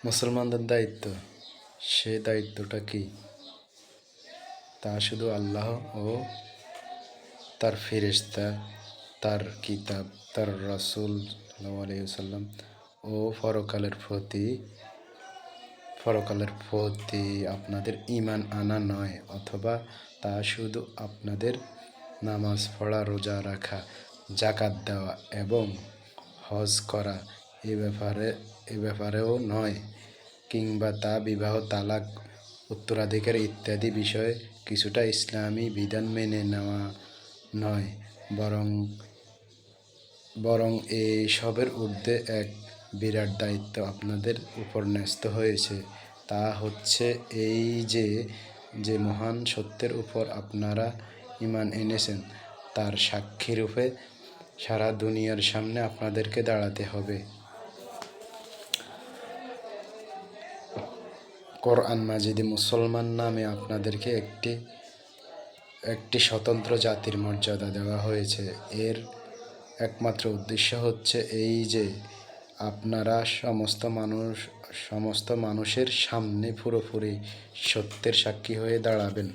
মুসলমানদের দায়িত্ব, সে দায়িত্বটা কি? তা শুধু আল্লাহ ও তার ফেরেশতা, তার কিতাব, তার রাসূল সাল্লাল্লাহু আলাইহি ওয়াসাল্লাম ও পরকালের প্রতি আপনাদের ঈমান আনা নয়, অথবা তা শুধু আপনাদের নামাজ পড়া, রোজা রাখা, যাকাত দেওয়া এবং হজ করা এ ব্যাপারেও নয়, কিংবা তা বিবাহ, তালাক, উত্তরাধিকার ইত্যাদি বিষয়ে কিছুটা ইসলামী বিধান মেনে নেওয়া নয়, বরং এই সবের ঊর্ধ্বে এক বিরাট দায়িত্ব আপনাদের উপর ন্যস্ত হয়েছে। তা হচ্ছে এই যে মহান সত্যের উপর আপনারা ঈমান এনেছেন, তার সাক্ষীরূপে সারা দুনিয়ার সামনে আপনাদেরকে দাঁড়াতে হবে। কোরআন মাজিদে মুসলমান নামে আপনাদেরকে একটি স্বতন্ত্র জাতির মর্যাদা দেওয়া হয়েছে। এর একমাত্র উদ্দেশ্য হচ্ছে এই যে আপনারা সমস্ত মানুষের সামনে পুরোপুরি সত্যের সাক্ষী হয়ে দাঁড়াবেন।